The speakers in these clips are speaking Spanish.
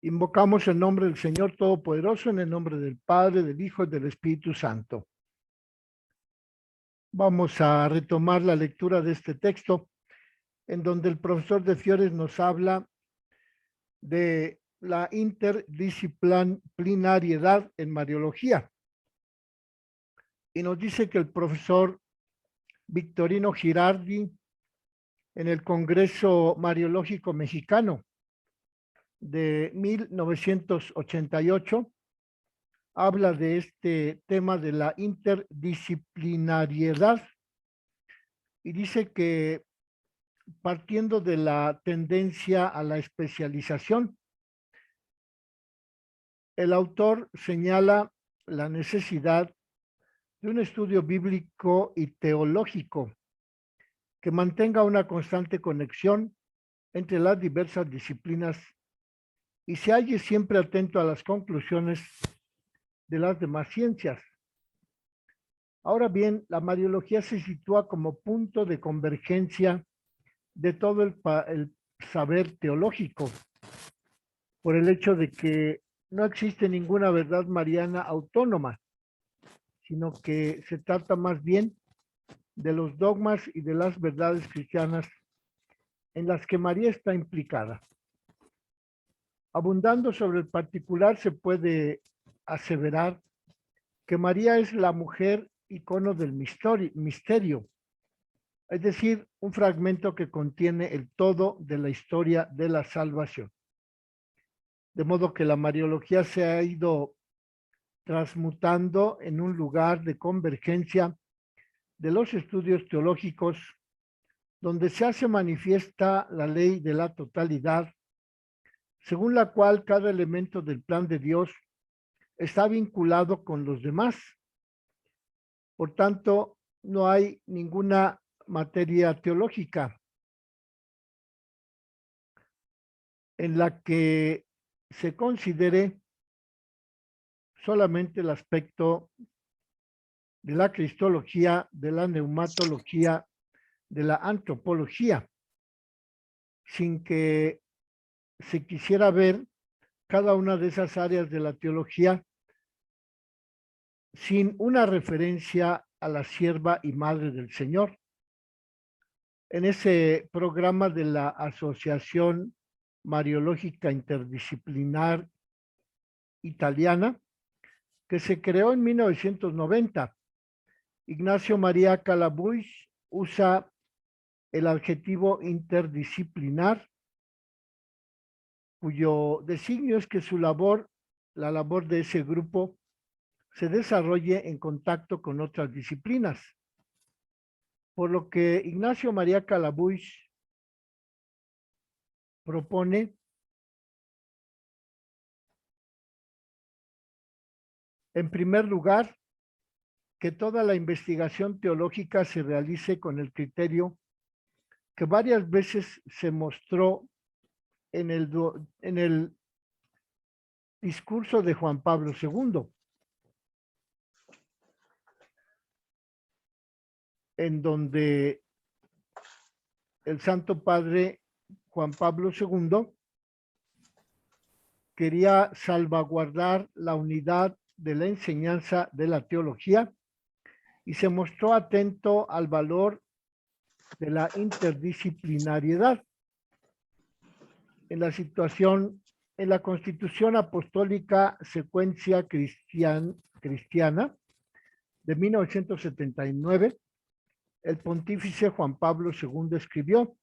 Invocamos el nombre del Señor Todopoderoso, en el nombre del Padre, del Hijo y del Espíritu Santo. Vamos a retomar la lectura de este texto, en donde el profesor de Fiores nos habla de la interdisciplinariedad en Mariología. Y nos dice que el profesor Victorino Girardi, en el Congreso Mariológico Mexicano de 1988, habla de este tema de la interdisciplinariedad y dice que partiendo de la tendencia a la especialización, el autor señala la necesidad de un estudio bíblico y teológico que mantenga una constante conexión entre las diversas disciplinas y se halle siempre atento a las conclusiones de las demás ciencias. Ahora bien, la Mariología se sitúa como punto de convergencia de todo el saber teológico, por el hecho de que no existe ninguna verdad mariana autónoma, sino que se trata más bien de los dogmas y de las verdades cristianas en las que María está implicada. Abundando sobre el particular, se puede aseverar que María es la mujer icono del misterio, es decir, un fragmento que contiene el todo de la historia de la salvación. De modo que la Mariología se ha ido transmutando en un lugar de convergencia de los estudios teológicos, donde se hace manifiesta la ley de la totalidad, según la cual cada elemento del plan de Dios está vinculado con los demás. Por tanto, no hay ninguna materia teológica en la que se considere solamente el aspecto de la cristología, de la neumatología, de la antropología, sin que se quisiera ver cada una de esas áreas de la teología sin una referencia a la sierva y madre del Señor. En ese programa de la Asociación Mariológica Interdisciplinar Italiana, que se creó en 1990, Ignacio María Calabuig usa el adjetivo interdisciplinar, cuyo designio es que su labor, la labor de ese grupo, se desarrolle en contacto con otras disciplinas. Por lo que Ignacio María Calabuig propone en primer lugar que toda la investigación teológica se realice con el criterio que varias veces se mostró en el discurso de Juan Pablo II, en donde el Santo Padre Juan Pablo II quería salvaguardar la unidad de la enseñanza de la teología y se mostró atento al valor de la interdisciplinariedad. En la situación, en la Constitución Apostólica Secuencia Cristiana de 1979, el pontífice Juan Pablo II escribió: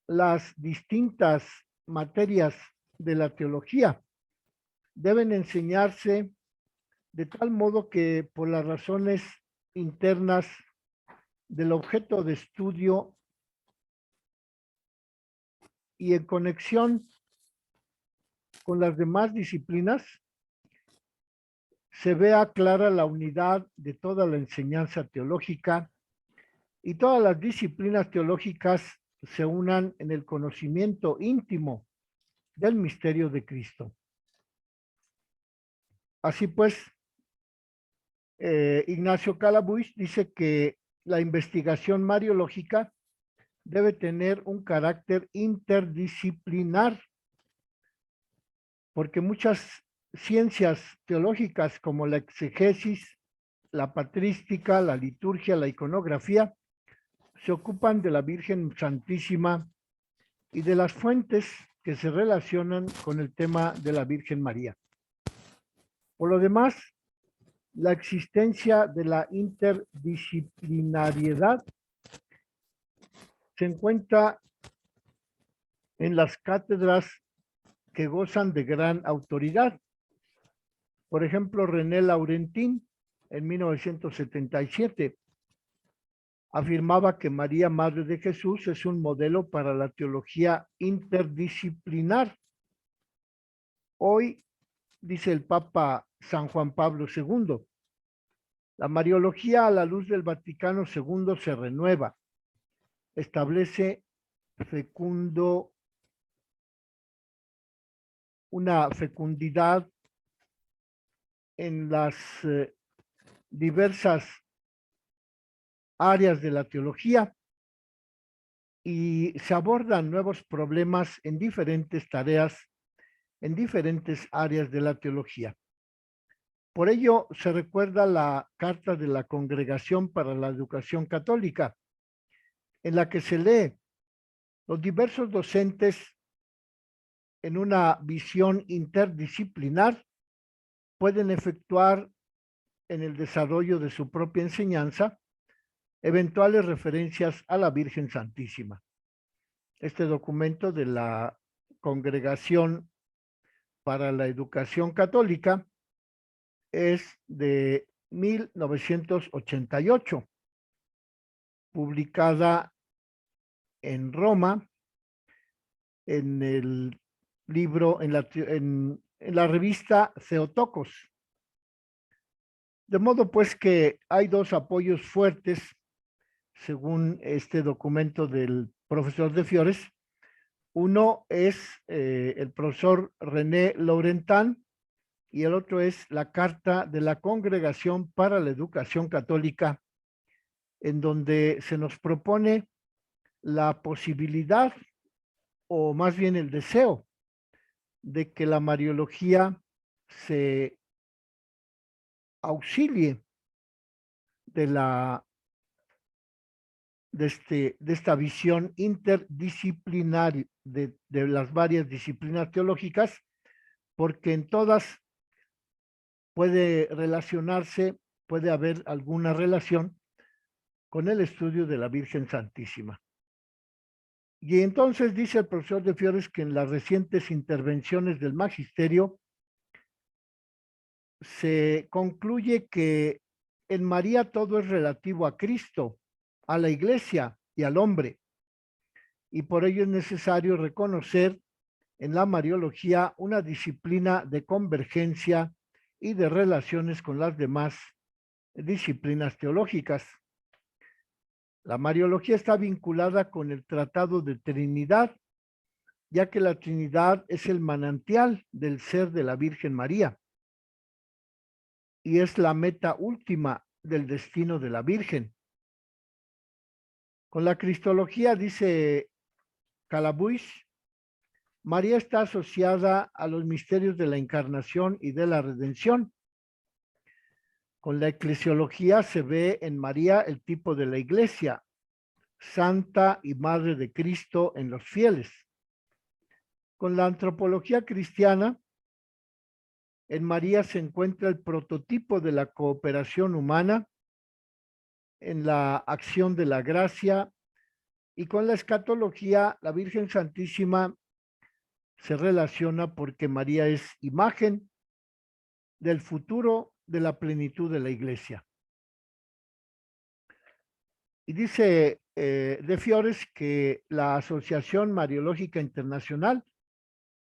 las distintas materias de la teología deben enseñarse de tal modo que por las razones internas del objeto de estudio y en conexión con las demás disciplinas, se vea clara la unidad de toda la enseñanza teológica y todas las disciplinas teológicas se unan en el conocimiento íntimo del misterio de Cristo. Así pues, Ignacio Calabuig dice que la investigación mariológica debe tener un carácter interdisciplinar, porque muchas ciencias teológicas como la exegesis, la patrística, la liturgia, la iconografía, se ocupan de la Virgen Santísima y de las fuentes que se relacionan con el tema de la Virgen María. Por lo demás, la existencia de la interdisciplinariedad se encuentra en las cátedras que gozan de gran autoridad. Por ejemplo, René Laurentin, en 1977, afirmaba que María, Madre de Jesús, es un modelo para la teología interdisciplinar. Hoy, dice el Papa San Juan Pablo II, la Mariología a la luz del Vaticano II se renueva, establece una fecundidad en las diversas áreas de la teología y se abordan nuevos problemas en diferentes tareas, en diferentes áreas de la teología. Por ello, se recuerda la Carta de la Congregación para la Educación Católica, en la que se lee: los diversos docentes, en una visión interdisciplinar, pueden efectuar en el desarrollo de su propia enseñanza eventuales referencias a la Virgen Santísima. Este documento de la Congregación para la Educación Católica es de 1988, publicada en Roma, en el libro, en la revista Theotokos. De modo pues que hay dos apoyos fuertes, según este documento del profesor de Fiores. Uno es el profesor René Laurentin y el otro es la Carta de la Congregación para la Educación Católica, en donde se nos propone la posibilidad, o más bien el deseo, de que la Mariología se auxilie de esta visión interdisciplinar de las varias disciplinas teológicas, porque en todas puede relacionarse, puede haber alguna relación con el estudio de la Virgen Santísima. Y entonces dice el profesor de Fiores que en las recientes intervenciones del magisterio se concluye que en María todo es relativo a Cristo, a la Iglesia y al hombre, y por ello es necesario reconocer en la Mariología una disciplina de convergencia y de relaciones con las demás disciplinas teológicas. La Mariología está vinculada con el Tratado de Trinidad, ya que la Trinidad es el manantial del ser de la Virgen María y es la meta última del destino de la Virgen. Con la Cristología, dice Calabuis, María está asociada a los misterios de la encarnación y de la redención. Con la eclesiología se ve en María el tipo de la Iglesia, santa y madre de Cristo en los fieles. Con la antropología cristiana, en María se encuentra el prototipo de la cooperación humana en la acción de la gracia, y con la escatología, la Virgen Santísima se relaciona porque María es imagen del futuro de la plenitud de la Iglesia. Y dice de Fiores que la Asociación Mariológica Internacional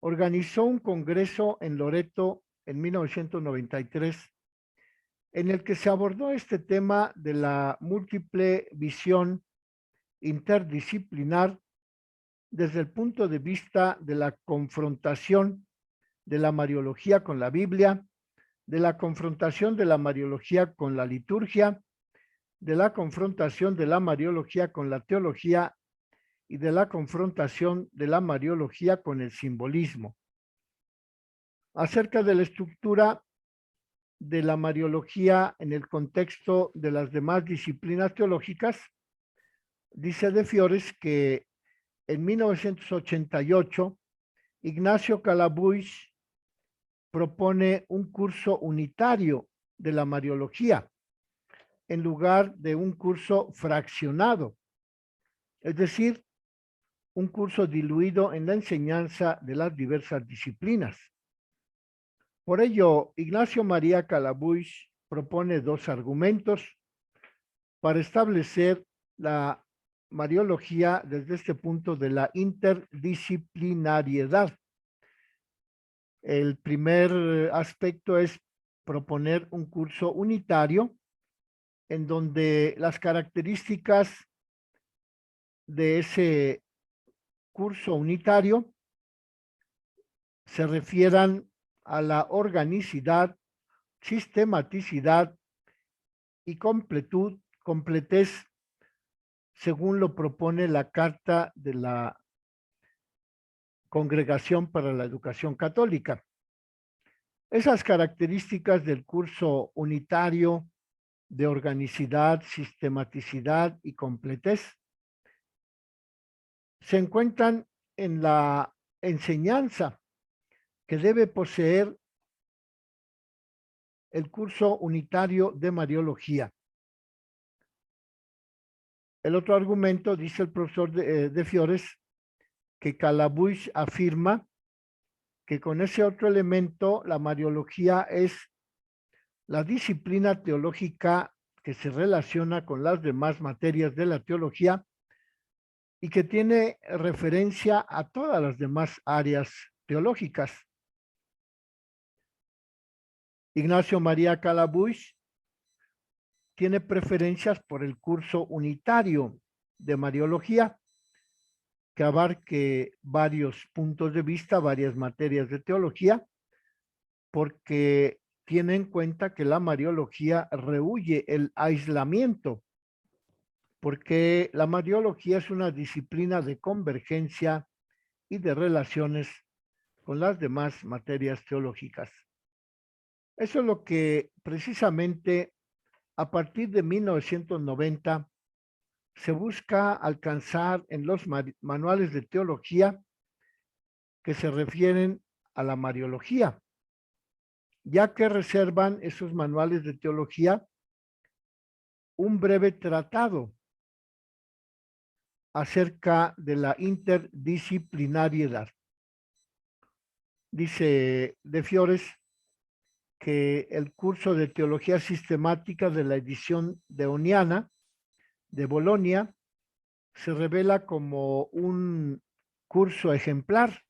organizó un congreso en Loreto en 1993, en el que se abordó este tema de la múltiple visión interdisciplinar desde el punto de vista de la confrontación de la Mariología con la Biblia, de la confrontación de la Mariología con la liturgia, de la confrontación de la Mariología con la teología y de la confrontación de la Mariología con el simbolismo. Acerca de la estructura de la Mariología en el contexto de las demás disciplinas teológicas, dice De Fiores que en 1988 Ignacio Calabuig propone un curso unitario de la Mariología en lugar de un curso fraccionado, es decir, un curso diluido en la enseñanza de las diversas disciplinas. Por ello, Ignacio María Calabuig propone dos argumentos para establecer la Mariología desde este punto de la interdisciplinariedad. El primer aspecto es proponer un curso unitario en donde las características de ese curso unitario se refieran a la organicidad, sistematicidad y completez, según lo propone la Carta de la Congregación para la Educación Católica. Esas características del curso unitario de organicidad, sistematicidad y completez se encuentran en la enseñanza que debe poseer el curso unitario de Mariología. El otro argumento, dice el profesor de Fiores, que Calabuig afirma que con ese otro elemento la Mariología es la disciplina teológica que se relaciona con las demás materias de la teología y que tiene referencia a todas las demás áreas teológicas. Ignacio María Calabuig tiene preferencias por el curso unitario de Mariología, que abarque varios puntos de vista, varias materias de teología, porque tiene en cuenta que la Mariología rehúye el aislamiento, porque la Mariología es una disciplina de convergencia y de relaciones con las demás materias teológicas. Eso es lo que precisamente a partir de 1990 se busca alcanzar en los manuales de teología que se refieren a la Mariología, ya que reservan esos manuales de teología un breve tratado acerca de la interdisciplinariedad. Dice De Fiores que el curso de teología sistemática de la edición de Oniana de Bolonia se revela como un curso ejemplar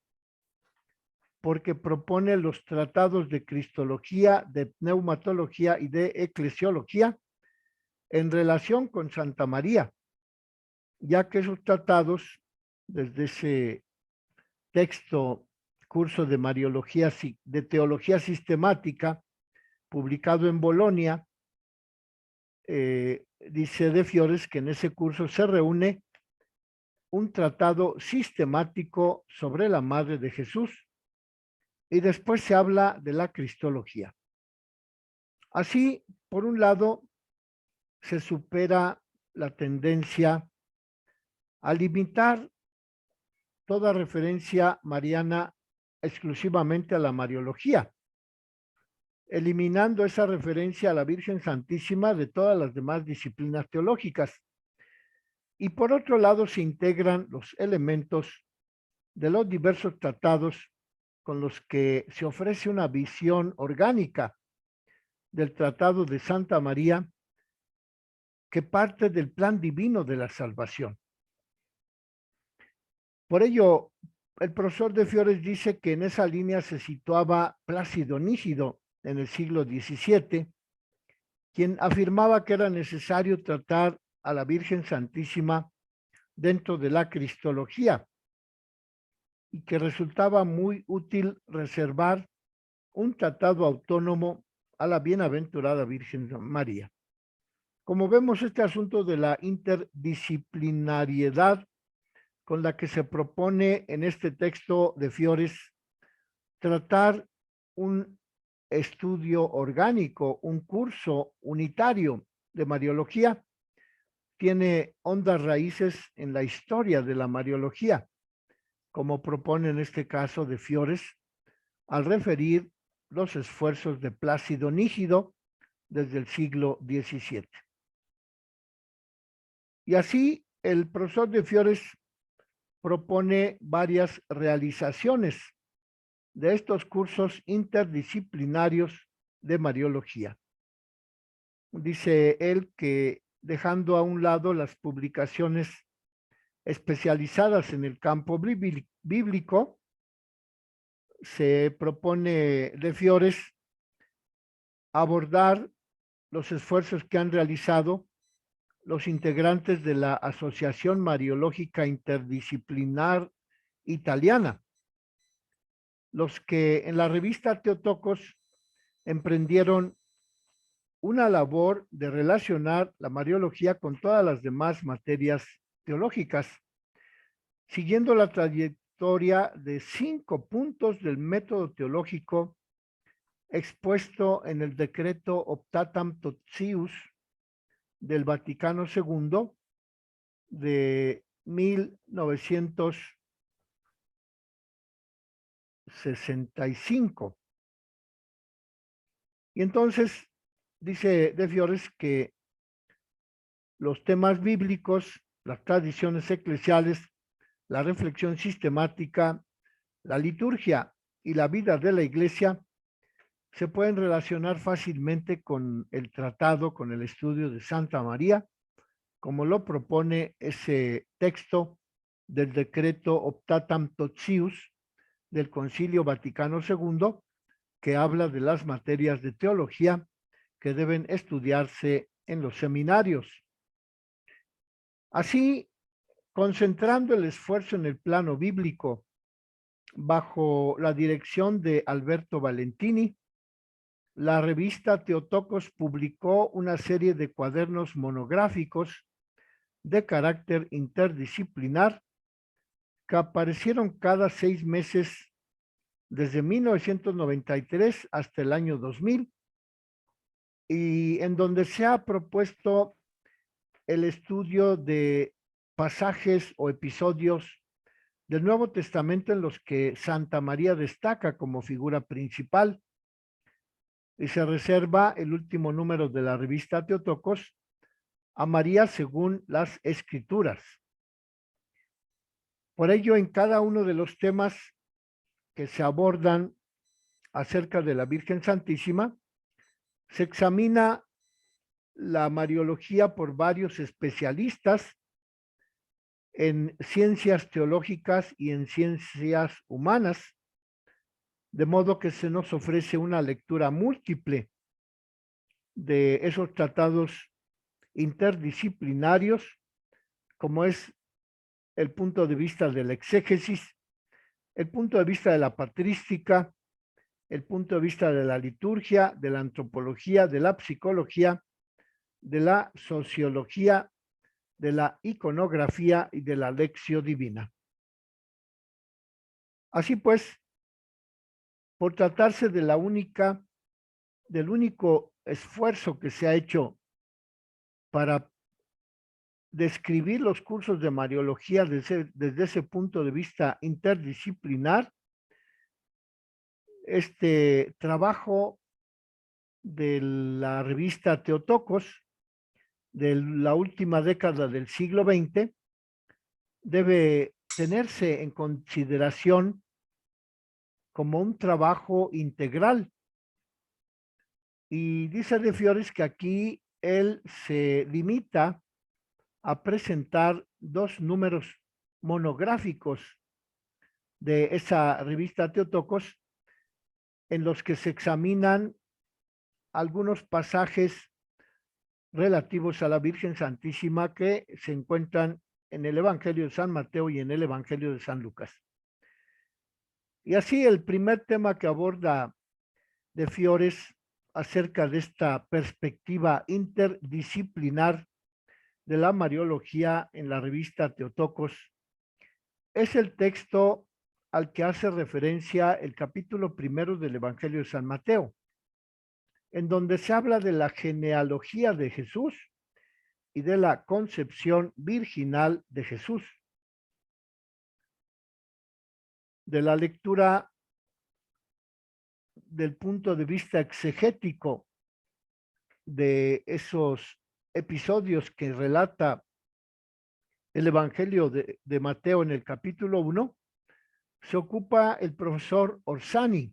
porque propone los tratados de cristología, de pneumatología y de eclesiología en relación con Santa María, ya que esos tratados, desde ese texto, curso de Mariología, de teología sistemática, publicado en Bolonia, dice De Fiores que en ese curso se reúne un tratado sistemático sobre la Madre de Jesús y después se habla de la cristología. Así, por un lado, se supera la tendencia a limitar toda referencia mariana exclusivamente a la Mariología, eliminando esa referencia a la Virgen Santísima de todas las demás disciplinas teológicas. Y por otro lado se integran los elementos de los diversos tratados con los que se ofrece una visión orgánica del Tratado de Santa María que parte del plan divino de la salvación. Por ello, el profesor De Fiores dice que en esa línea se situaba Plácido Nígido en el siglo XVII, quien afirmaba que era necesario tratar a la Virgen Santísima dentro de la cristología y que resultaba muy útil reservar un tratado autónomo a la bienaventurada Virgen María. Como vemos, este asunto de la interdisciplinariedad con la que se propone en este texto de Fiores tratar un estudio orgánico, un curso unitario de Mariología. Tiene hondas raíces en la historia de la Mariología, como propone en este caso de Fiores, al referir los esfuerzos de Plácido Nígido desde el siglo XVII. Y así el profesor de Fiores propone varias realizaciones de estos cursos interdisciplinarios de Mariología. Dice él que dejando a un lado las publicaciones especializadas en el campo bíblico, se propone de Fiores abordar los esfuerzos que han realizado los integrantes de la Asociación Mariológica Interdisciplinar Italiana, los que en la revista Teotocos emprendieron una labor de relacionar la Mariología con todas las demás materias teológicas, siguiendo la trayectoria de 5 puntos del método teológico expuesto en el decreto Optatam Totius del Vaticano II de 1965. Y entonces dice de Fiores que los temas bíblicos, las tradiciones eclesiales, la reflexión sistemática, la liturgia y la vida de la iglesia se pueden relacionar fácilmente con el tratado, con el estudio de Santa María, como lo propone ese texto del decreto Optatam Totius del Concilio Vaticano II, que habla de las materias de teología que deben estudiarse en los seminarios. Así, concentrando el esfuerzo en el plano bíblico bajo la dirección de Alberto Valentini, la revista Teotocos publicó una serie de cuadernos monográficos de carácter interdisciplinar que aparecieron cada 6 meses desde 1993 hasta el año 2000, y en donde se ha propuesto el estudio de pasajes o episodios del Nuevo Testamento en los que Santa María destaca como figura principal, y se reserva el último número de la revista Teotocos a María según las Escrituras. Por ello, en cada uno de los temas que se abordan acerca de la Virgen Santísima, se examina la Mariología por varios especialistas en ciencias teológicas y en ciencias humanas, de modo que se nos ofrece una lectura múltiple de esos tratados interdisciplinarios, como es el punto de vista de la exégesis, el punto de vista de la patrística, el punto de vista de la liturgia, de la antropología, de la psicología, de la sociología, de la iconografía y de la lección divina. Así pues, por tratarse de del único esfuerzo que se ha hecho para describir los cursos de Mariología desde ese punto de vista interdisciplinar, este trabajo de la revista Teotocos de la última década del siglo XX debe tenerse en consideración como un trabajo integral. Y dice de Fiores que aquí él se limita a presentar 2 números monográficos de esa revista Teotocos, en los que se examinan algunos pasajes relativos a la Virgen Santísima que se encuentran en el Evangelio de San Mateo y en el Evangelio de San Lucas. Y así el primer tema que aborda de Fiores acerca de esta perspectiva interdisciplinar de la Mariología en la revista Teotocos es el texto al que hace referencia el capítulo 1 del Evangelio de San Mateo, en donde se habla de la genealogía de Jesús y de la concepción virginal de Jesús. De la lectura del punto de vista exegético de esos episodios que relata el Evangelio de Mateo en el capítulo 1, se ocupa el profesor Orsatti,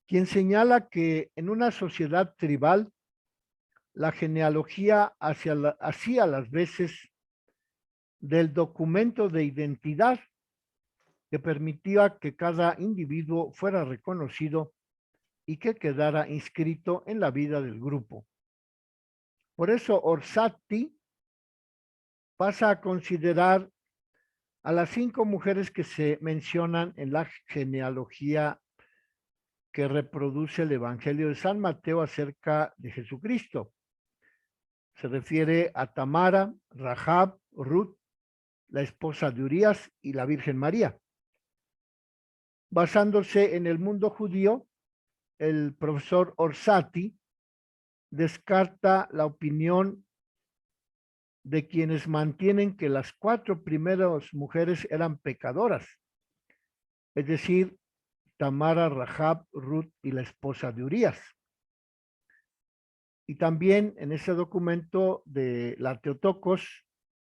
quien señala que en una sociedad tribal, la genealogía hacía las veces del documento de identidad que permitía que cada individuo fuera reconocido y que quedara inscrito en la vida del grupo. Por eso Orsatti pasa a considerar a las 5 mujeres que se mencionan en la genealogía que reproduce el Evangelio de San Mateo acerca de Jesucristo. Se refiere a Tamara, Rahab, Ruth, la esposa de Urías y la Virgen María. Basándose en el mundo judío, el profesor Orsatti descarta la opinión de quienes mantienen que las 4 primeras mujeres eran pecadoras, es decir, Tamara, Rahab, Ruth y la esposa de Urías. Y también en ese documento de la Theotokos,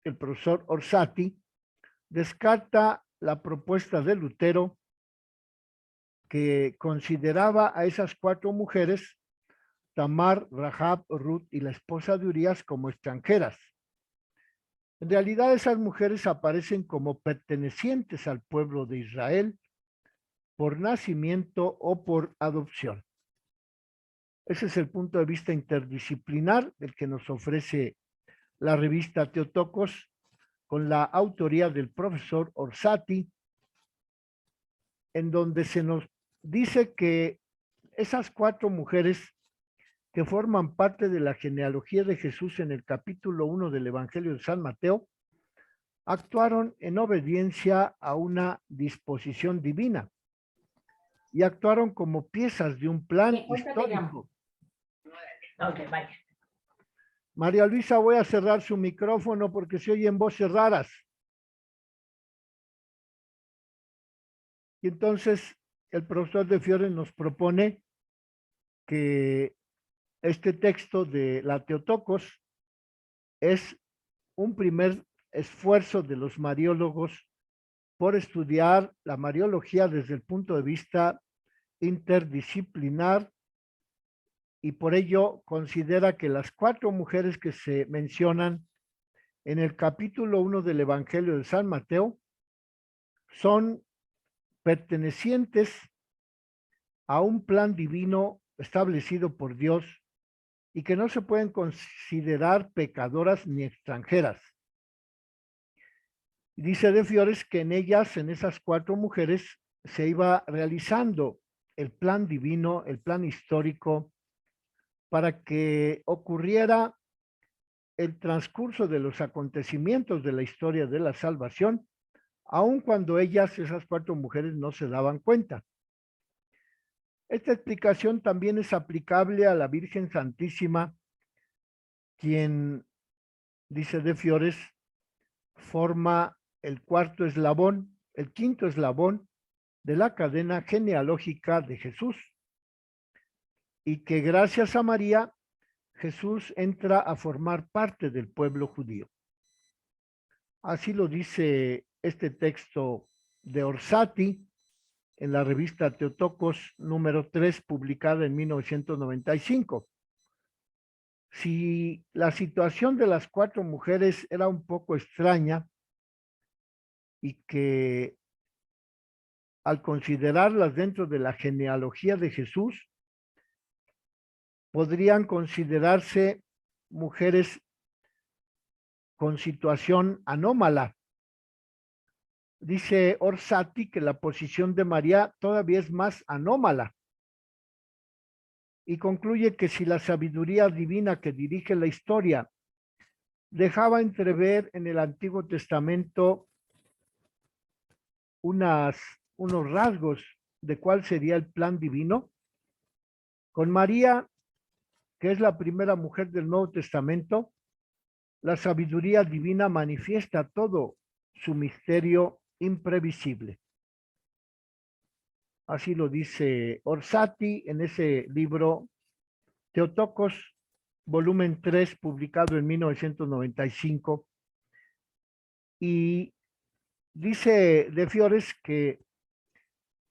el profesor Orsatti descarta la propuesta de Lutero, que consideraba a esas 4 mujeres, Tamar, Rahab, Ruth y la esposa de Urías, como extranjeras. En realidad, esas mujeres aparecen como pertenecientes al pueblo de Israel por nacimiento o por adopción. Ese es el punto de vista interdisciplinar del que nos ofrece la revista Theotokos, con la autoría del profesor Orsatti, en donde se nos dice que esas 4 mujeres que forman parte de la genealogía de Jesús en el capítulo 1 del Evangelio de San Mateo, actuaron en obediencia a una disposición divina y actuaron como piezas de un plan histórico. Okay, vaya. María Luisa, voy a cerrar su micrófono porque se oyen voces raras. Y entonces el profesor de Fiore nos propone que este texto de la Theotokos es un primer esfuerzo de los mariólogos por estudiar la mariología desde el punto de vista interdisciplinar, y por ello considera que las 4 mujeres que se mencionan en el capítulo 1 del Evangelio de San Mateo son pertenecientes a un plan divino establecido por Dios y que no se pueden considerar pecadoras ni extranjeras. Dice de Fiores que en ellas, en esas 4 mujeres, se iba realizando el plan divino, el plan histórico, para que ocurriera el transcurso de los acontecimientos de la historia de la salvación, aun cuando ellas, esas 4 mujeres, no se daban cuenta. Esta explicación también es aplicable a la Virgen Santísima, quien, dice de Fiores, forma el 4º eslabón, el 5º eslabón de la cadena genealógica de Jesús, y que gracias a María, Jesús entra a formar parte del pueblo judío. Así lo dice este texto de Orsatti en la revista Theotokos número 3, publicada en 1995. Si la situación de las 4 mujeres era un poco extraña y que al considerarlas dentro de la genealogía de Jesús, podrían considerarse mujeres con situación anómala. Dice Orsatti que la posición de María todavía es más anómala, y concluye que si la sabiduría divina que dirige la historia dejaba entrever en el Antiguo Testamento unos rasgos de cuál sería el plan divino. Con María, que es la primera mujer del Nuevo Testamento, la sabiduría divina manifiesta todo su misterio imprevisible. Así lo dice Orsatti en ese libro Theotokos, volumen 3, publicado en 1995. Y dice De Fiores que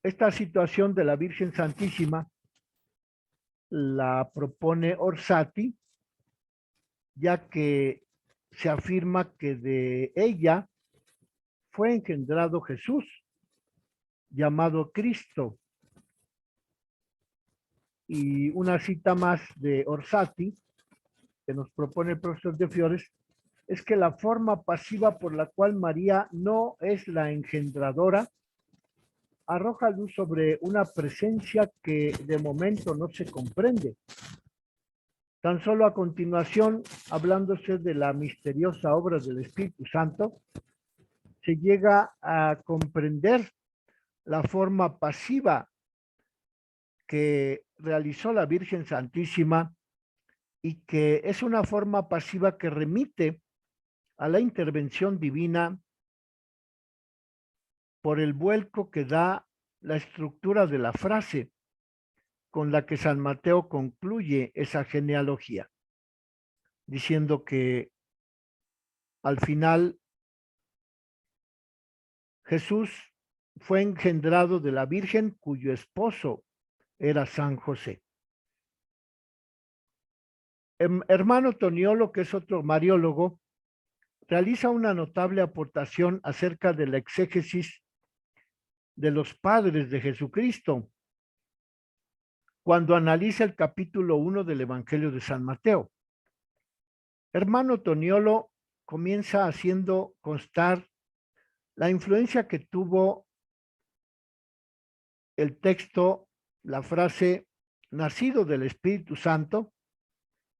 esta situación de la Virgen Santísima la propone Orsatti, ya que se afirma que de ella fue engendrado Jesús, llamado Cristo. Y una cita más de Orsatti, que nos propone el profesor De Fiores, es que la forma pasiva por la cual María no es la engendradora arroja luz sobre una presencia que de momento no se comprende. Tan solo a continuación, hablándose de la misteriosa obra del Espíritu Santo, se llega a comprender la forma pasiva que realizó la Virgen Santísima y que es una forma pasiva que remite a la intervención divina por el vuelco que da la estructura de la frase con la que San Mateo concluye esa genealogía, diciendo que al final Jesús fue engendrado de la Virgen cuyo esposo era San José. Hermano Toniolo, que es otro mariólogo, realiza una notable aportación acerca de la exégesis de los padres de Jesucristo cuando analiza el capítulo 1 del Evangelio de San Mateo. Hermano Toniolo comienza haciendo constar la influencia que tuvo el texto, la frase nacido del Espíritu Santo,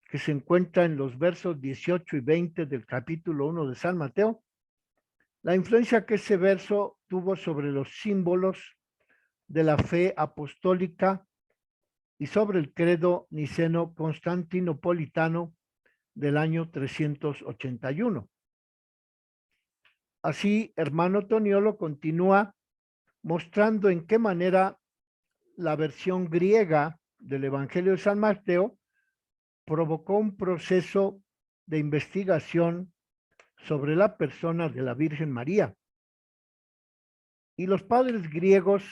que se encuentra en los versos 18 y 20 del capítulo 1 de San Mateo, la influencia que ese verso tuvo sobre los símbolos de la fe apostólica y sobre el credo niceno-constantinopolitano del año 381. Así, hermano Toniolo continúa mostrando en qué manera la versión griega del Evangelio de San Mateo provocó un proceso de investigación sobre la persona de la Virgen María. Y los padres griegos,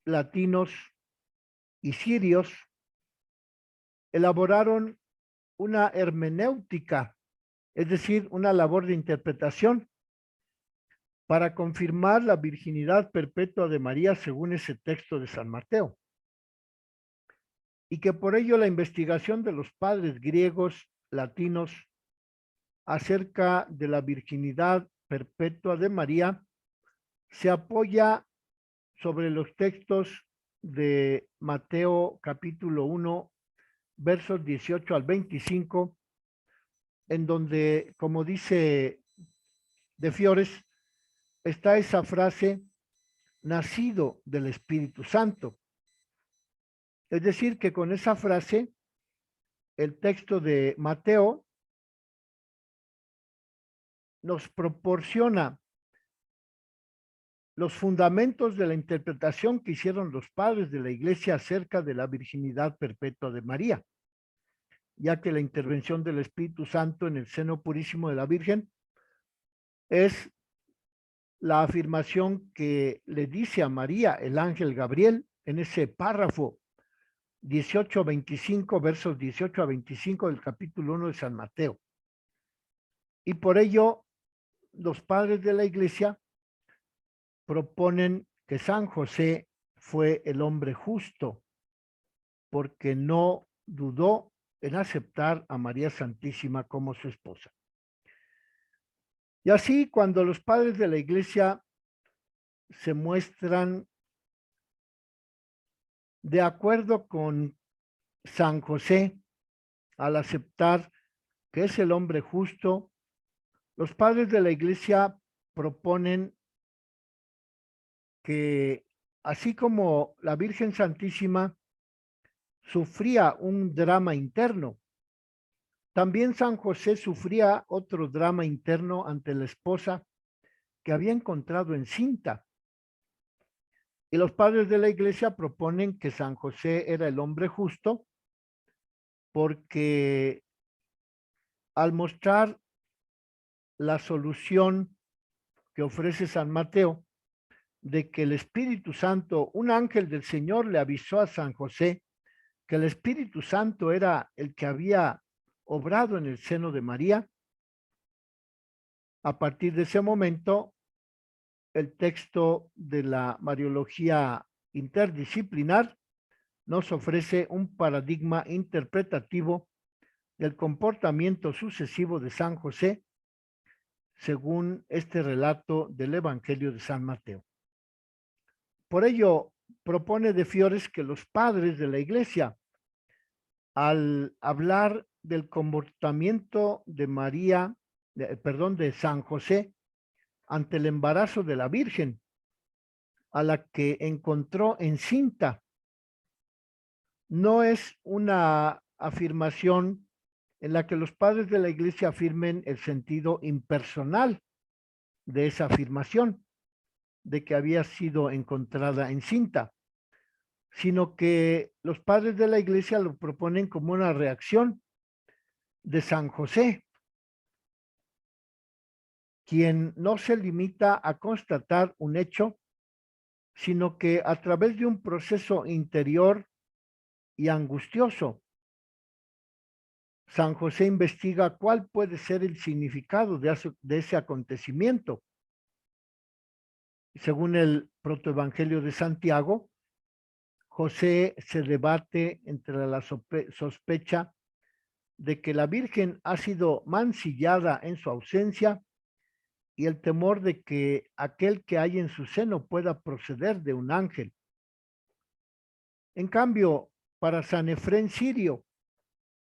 latinos y sirios elaboraron una hermenéutica, es decir, una labor de interpretación para confirmar la virginidad perpetua de María según ese texto de San Mateo. Y que por ello la investigación de los padres griegos, latinos, acerca de la virginidad perpetua de María se apoya sobre los textos de Mateo capítulo 1, versos 18 al 25, en donde, como dice De Fiores, está esa frase, nacido del Espíritu Santo. Es decir, que con esa frase, el texto de Mateo nos proporciona los fundamentos de la interpretación que hicieron los padres de la Iglesia acerca de la virginidad perpetua de María, ya que la intervención del Espíritu Santo en el seno purísimo de la Virgen es la afirmación que le dice a María el ángel Gabriel en ese párrafo 18 a 25, versos 18 a 25 del capítulo 1 de San Mateo. Y por ello, los padres de la Iglesia proponen que San José fue el hombre justo, porque no dudó en aceptar a María Santísima como su esposa. Y así, cuando los padres de la Iglesia se muestran de acuerdo con San José al aceptar que es el hombre justo, los padres de la Iglesia proponen que así como la Virgen Santísima sufría un drama interno, también San José sufría otro drama interno ante la esposa que había encontrado encinta. Y los padres de la iglesia proponen que San José era el hombre justo porque al mostrar la solución que ofrece San Mateo, de que el Espíritu Santo, un ángel del Señor le avisó a San José que el Espíritu Santo era el que había obrado en el seno de María. A partir de ese momento, el texto de la Mariología interdisciplinar nos ofrece un paradigma interpretativo del comportamiento sucesivo de San José, según este relato del Evangelio de San Mateo. Por ello, propone de Fiores que los padres de la Iglesia, al hablar del comportamiento de María, de San José, ante el embarazo de la Virgen, a la que encontró encinta, no es una afirmación en la que los padres de la Iglesia afirmen el sentido impersonal de esa afirmación, de que había sido encontrada encinta, sino que los padres de la Iglesia lo proponen como una reacción de San José, quien no se limita a constatar un hecho, sino que a través de un proceso interior y angustioso, San José investiga cuál puede ser el significado de ese acontecimiento. Según el protoevangelio de Santiago, José se debate entre la sospecha de que la Virgen ha sido mancillada en su ausencia y el temor de que aquel que hay en su seno pueda proceder de un ángel. En cambio, para San Efrén Sirio,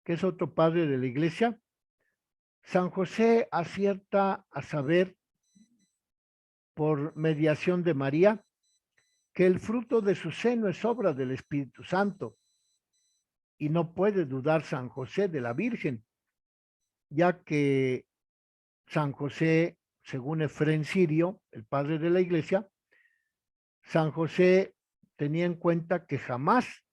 que es otro padre de la iglesia, San José acierta a saber, por mediación de María, que el fruto de su seno es obra del Espíritu Santo, y no puede dudar San José de la Virgen, ya que San José, según Efrén Sirio, el padre de la iglesia, San José tenía en cuenta que jamás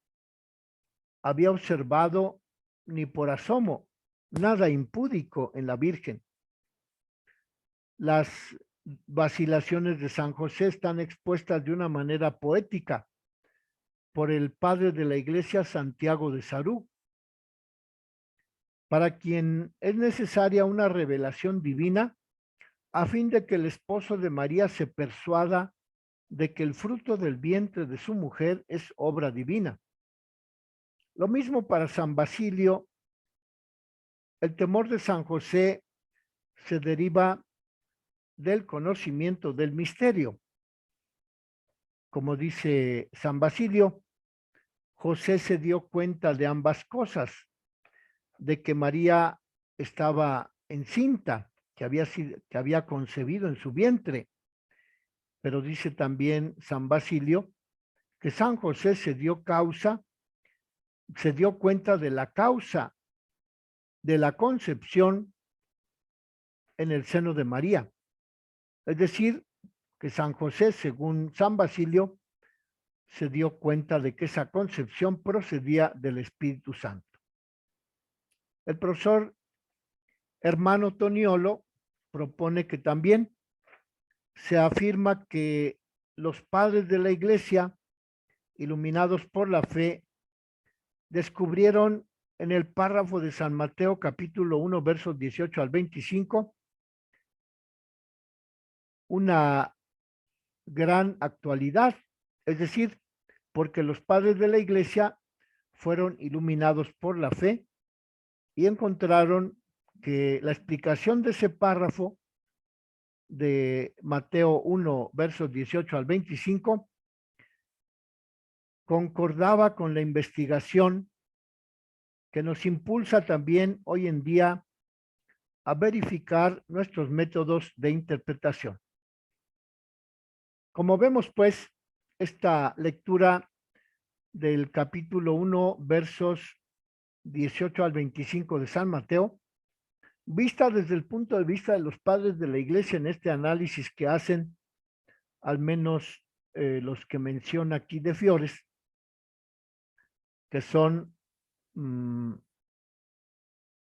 había observado ni por asomo nada impúdico en la Virgen. Las vacilaciones de San José están expuestas de una manera poética por el padre de la iglesia Santiago de Sarú, para quien es necesaria una revelación divina a fin de que el esposo de María se persuada de que el fruto del vientre de su mujer es obra divina. Lo mismo para San Basilio. El temor de San José se deriva del conocimiento del misterio. Como dice San Basilio, José se dio cuenta de ambas cosas, de que María estaba encinta, que había concebido en su vientre. Pero dice también San Basilio que San José se dio cuenta de la causa de la concepción en el seno de María. Es decir, que San José, según San Basilio, se dio cuenta de que esa concepción procedía del Espíritu Santo. El profesor Hermano Toniolo propone que también se afirma que los padres de la iglesia, iluminados por la fe, descubrieron en el párrafo de San Mateo capítulo 1 versos 18 al 25 una gran actualidad, es decir, porque los padres de la iglesia fueron iluminados por la fe y encontraron que la explicación de ese párrafo de Mateo 1 versos 18 al 25 concordaba con la investigación que nos impulsa también hoy en día a verificar nuestros métodos de interpretación. Como vemos, pues, esta lectura del capítulo 1, versos 18 al 25 de San Mateo, vista desde el punto de vista de los padres de la iglesia en este análisis que hacen, al menos los que menciona aquí de Fiores, que son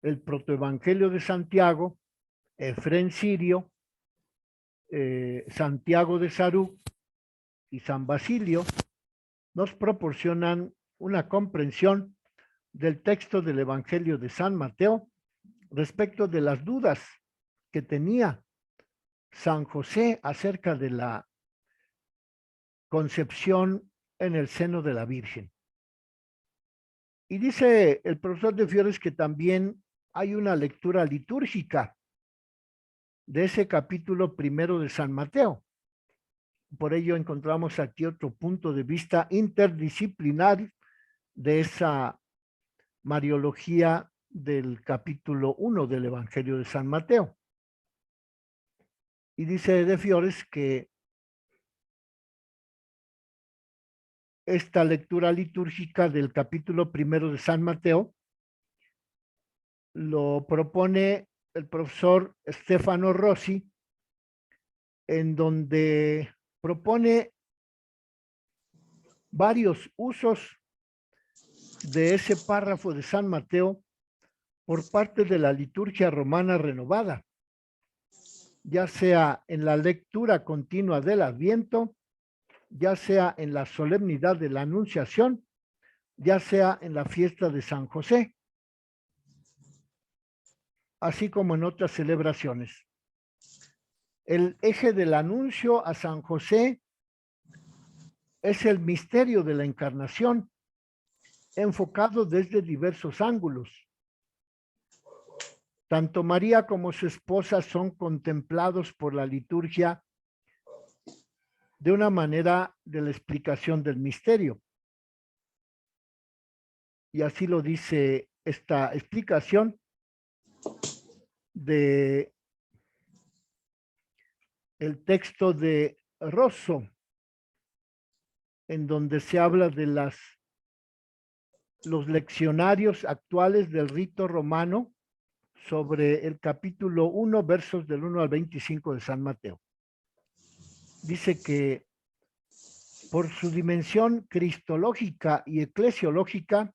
el protoevangelio de Santiago, Efrén Sirio, Santiago de Sarú y San Basilio, nos proporcionan una comprensión del texto del Evangelio de San Mateo respecto de las dudas que tenía San José acerca de la concepción en el seno de la Virgen. Y dice el profesor de Fiores que también hay una lectura litúrgica de ese capítulo primero de San Mateo. Por ello encontramos aquí otro punto de vista interdisciplinar de esa mariología del capítulo 1 del Evangelio de San Mateo. Y dice de Fiores que esta lectura litúrgica del capítulo primero de San Mateo lo propone el profesor Stefano Rossi, en donde propone varios usos de ese párrafo de San Mateo por parte de la liturgia romana renovada, ya sea en la lectura continua del Adviento, ya sea en la solemnidad de la Anunciación, ya sea en la fiesta de San José, así como en otras celebraciones. El eje del anuncio a San José es el misterio de la encarnación, enfocado desde diversos ángulos. Tanto María como su esposa son contemplados por la liturgia de una manera de la explicación del misterio. Y así lo dice esta explicación de el texto de Rosso, en donde se habla de los leccionarios actuales del rito romano sobre el capítulo 1, versos del 1 al 25 de San Mateo. Dice que por su dimensión cristológica y eclesiológica,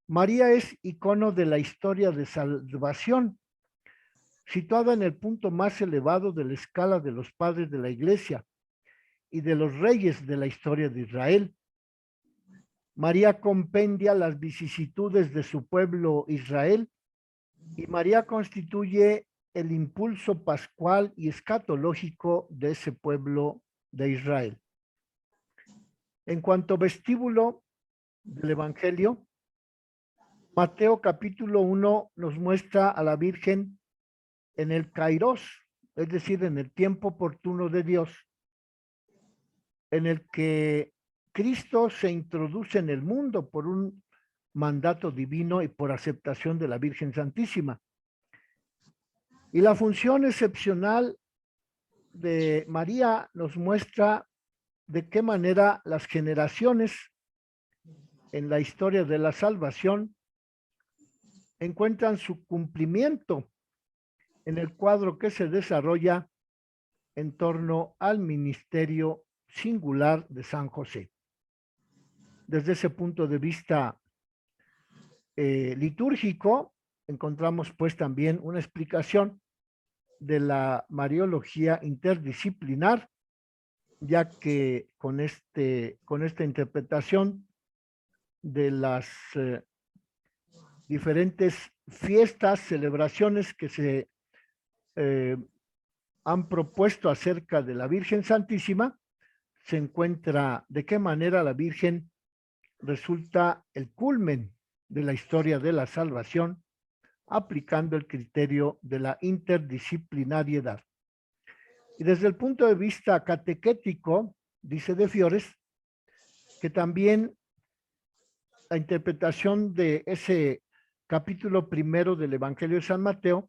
María es icono de la historia de salvación, situada en el punto más elevado de la escala de los padres de la Iglesia y de los reyes de la historia de Israel. María compendia las vicisitudes de su pueblo Israel y María constituye el impulso pascual y escatológico de ese pueblo de Israel. En cuanto vestíbulo del Evangelio, Mateo capítulo 1 nos muestra a la Virgen en el kairos, es decir, en el tiempo oportuno de Dios, en el que Cristo se introduce en el mundo por un mandato divino y por aceptación de la Virgen Santísima. Y la función excepcional de María nos muestra de qué manera las generaciones en la historia de la salvación encuentran su cumplimiento en el cuadro que se desarrolla en torno al ministerio singular de San José. Desde ese punto de vista litúrgico, encontramos pues también una explicación de la mariología interdisciplinar, ya que con esta interpretación de las diferentes fiestas, celebraciones que se han propuesto acerca de la Virgen Santísima, se encuentra de qué manera la Virgen resulta el culmen de la historia de la salvación, aplicando el criterio de la interdisciplinariedad. Y desde el punto de vista catequético, dice de Fiores, que también la interpretación de ese capítulo primero del Evangelio de San Mateo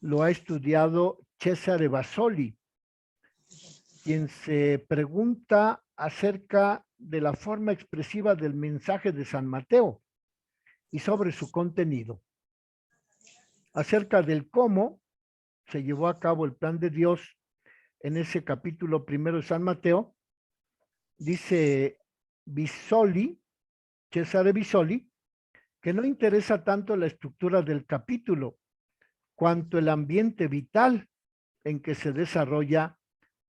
lo ha estudiado Cesare Basoli, quien se pregunta acerca de la forma expresiva del mensaje de San Mateo y sobre su contenido. Acerca del cómo se llevó a cabo el plan de Dios en ese capítulo primero de San Mateo, dice Bisoli, Cesare Bisoli, que no interesa tanto la estructura del capítulo, cuanto el ambiente vital en que se desarrolla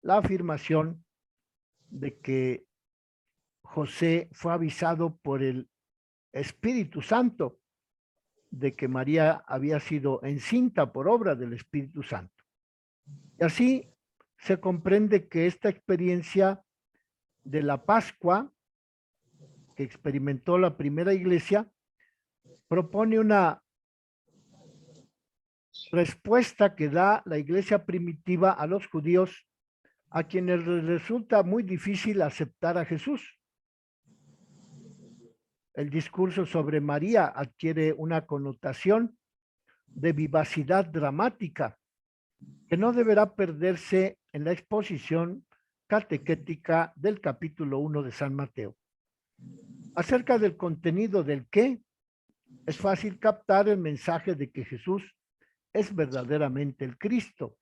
la afirmación de que José fue avisado por el Espíritu Santo de que María había sido encinta por obra del Espíritu Santo. Y así se comprende que esta experiencia de la Pascua que experimentó la primera iglesia propone una respuesta que da la iglesia primitiva a los judíos a quienes les resulta muy difícil aceptar a Jesús. El discurso sobre María adquiere una connotación de vivacidad dramática que no deberá perderse en la exposición catequética del capítulo 1 de San Mateo. Acerca del contenido del qué, es fácil captar el mensaje de que Jesús es verdaderamente el Cristo,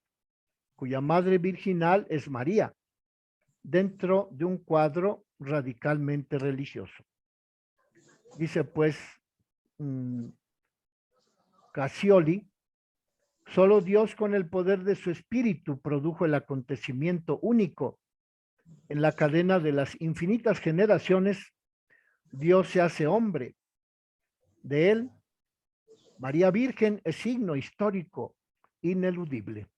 cuya madre virginal es María, dentro de un cuadro radicalmente religioso. Dice pues Cassioli, solo Dios con el poder de su espíritu produjo el acontecimiento único. En la cadena de las infinitas generaciones, Dios se hace hombre. De él, María Virgen es signo histórico ineludible.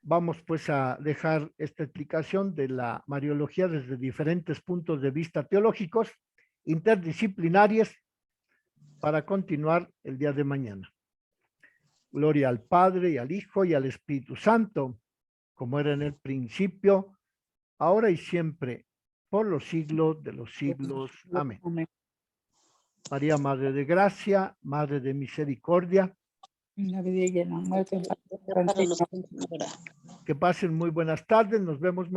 Vamos pues a dejar esta explicación de la Mariología desde diferentes puntos de vista teológicos, interdisciplinarios, para continuar el día de mañana. Gloria al Padre y al Hijo y al Espíritu Santo, como era en el principio, ahora y siempre, por los siglos de los siglos. Amén. María, Madre de Gracia, Madre de Misericordia. Que pasen muy buenas tardes, nos vemos mañana.